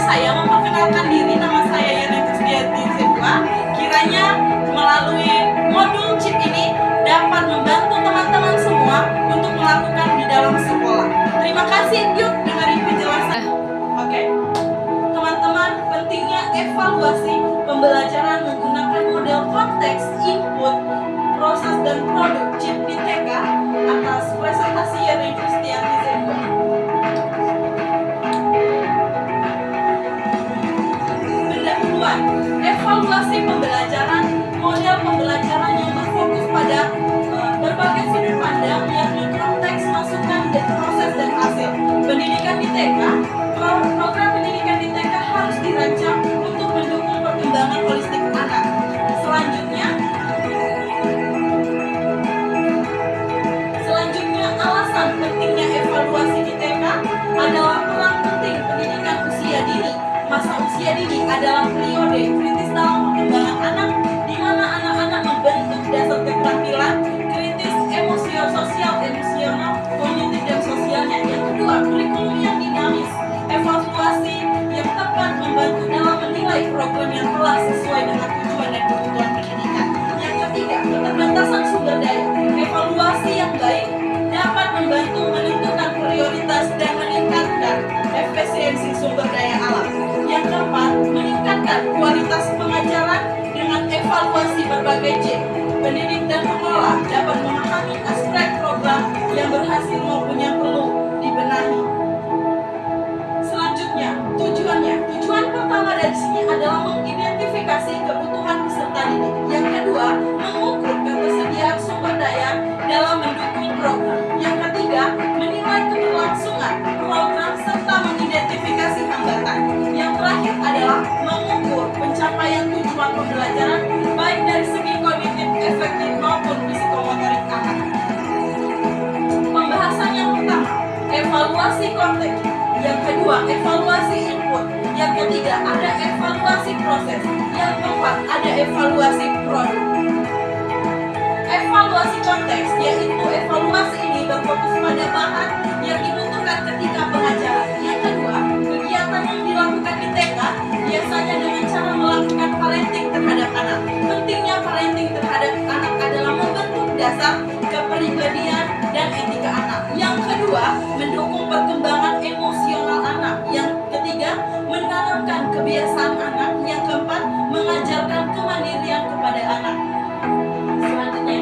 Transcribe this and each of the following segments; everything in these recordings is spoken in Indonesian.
saya memperkenalkan diri. Nama saya Yana Kristianti Zebua. Kiranya melalui modul CHIP ini dapat membantu teman-teman semua untuk melakukan di dalam sekolah. Terima kasih. Yuk dengerin penjelasan. Oke. Teman-teman, pentingnya evaluasi pembelajaran menggunakan model konteks, input, proses dan produk CHIP di TK atas presentasi Yana Kristianti Zebua. Pendahuluan, evaluasi pembelajaran, model pembelajaran yang berfokus pada berbagai sudut pandang, yakni konteks, masukan, dan proses dan hasil. Pendidikan di TK, program pendidikan di TK harus dirancang untuk mendukung perkembangan holistik anak. Selanjutnya alasan pentingnya evaluasi di TK adalah peran penting pendidikan usia dini. Masa usia dini adalah periode kritis dalam perkembangan anak, di mana anak-anak membentuk dasar keterampilan kritis, emosional, kognitif dan sosialnya. Yang kedua, kurikulum yang dinamis, evaluasi yang tepat membantu dalam menilai program yang telah sesuai dengan tujuan dan kebutuhan pendidikan. Yang ketiga, keterbatasan sumber daya, evaluasi yang baik dapat membantu menentukan prioritas dan meningkatkan efisiensi sumber daya alam. Yang keempat, meningkatkan kualitas pengajaran dengan evaluasi berbagai CHIP. Pendidik dan pengelola dapat memahami aspek program yang berhasil maupun yang perlu dibenahi. Selanjutnya, tujuannya. Tujuan pertama dari sini adalah mengidentifikasi kebutuhan peserta didik. Yang kedua, mengukur ketersediaan sumber daya dalam mendukung program. Yang ketiga, menilai keberlangsungan program serta mengidentifikasi hambatan. Yang terakhir adalah mengukur pencapaian tujuan pembelajaran baik dari segi kognitif efektif maupun psikomotorik anak. Pembahasan yang pertama, evaluasi konteks. Yang kedua, evaluasi input. Yang ketiga, ada evaluasi proses. Yang keempat, ada evaluasi produk. Evaluasi konteks, yaitu evaluasi ini berfokus pada bahan yang dibutuhkan ketika pengajaran. Yang kedua, kegiatan yang dilakukan di TK biasanya dengan cara melakukan parenting terhadap anak. Pentingnya parenting terhadap anak adalah membentuk dasar kepribadian dan etika anak. Yang kedua, mendukung perkembangan emosional anak. Yang ketiga, menanamkan kebiasaan anak. Yang keempat, mengajarkan kemandirian kepada anak. Selanjutnya,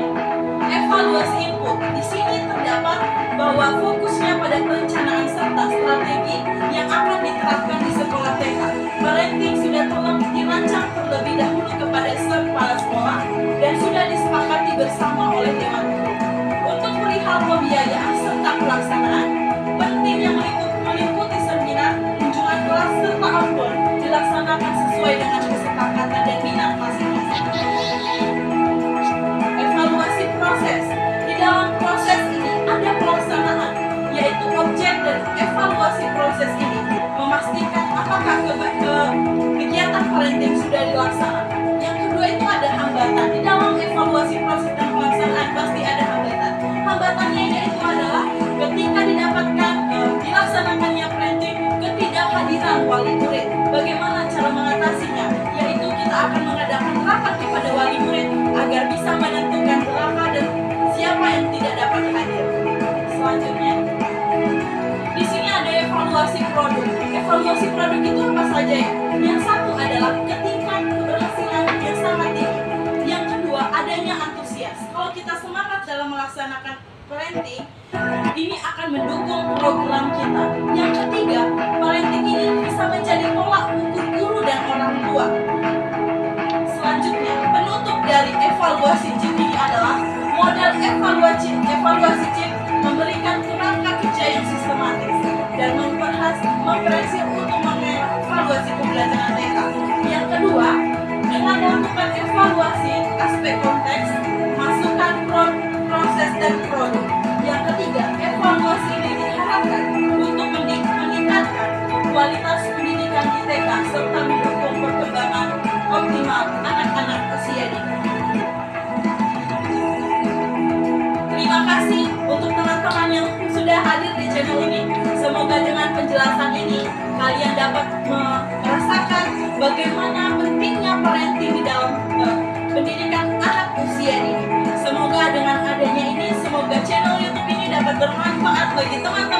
evaluasi input. Di sini terdapat bahwa fokusnya pada perencanaan serta strategi yang akan diterapkan di sekolah TK. Parenting sudah dirancang terlebih dahulu kepada kepala sekolah dan sudah disepakati bersama oleh dewan guru. Untuk perihal pembiayaan serta pelaksanaan, pentingnya meliputi seminar, kunjungan kelas serta outbound dilaksanakan sesuai dengan kesepakatan dan minat masing-masing. Evaluasi proses. Di dalam proses ini ada pelaksanaan, yaitu objek dan evaluasi proses ini memastikan apakah kegiatan parenting sudah dilaksanakan. Yang kedua itu ada hambatan. Di dalam evaluasi proses dan pelaksanaan pasti ada hambatan. Hambatannya yaitu adalah ketika dilaksanakannya parenting, ketidakhadiran wali murid. Bagaimana cara mengatasinya? Yaitu kita akan mengadakan rapat kepada wali murid agar bisa menentukan berapa dan siapa yang tidak dapat hadir. Selanjutnya, di sini ada evaluasi produk. Evaluasi produk itu apa saja ya? Yang satu adalah ketingkat keberhasilan yang sangat tinggi. Yang kedua, adanya antusias. Kalau kita semangat dalam melaksanakan parenting, ini akan mendukung program kita. Yang ketiga, parenting ini bisa menjadi tolak ukur guru dan orang tua. Selanjutnya, penutup dari evaluasi CHIP ini adalah model evaluasi CHIP memberikan kerangka kerja yang sistematis dan memberhasil untuk mengevaluasi pembelajaran TK. Yang kedua, dengan melakukan evaluasi aspek konteks, masukan proses dan produk. Yang ketiga, evaluasi ini diharapkan untuk meningkatkan kualitas pendidikan di TK serta mendukung perkembangan optimal anak-anak usia dini. Terima kasih untuk teman-teman yang sudah hadir di channel ini. Semoga dengan penjelasan ini kalian dapat bagi teman-teman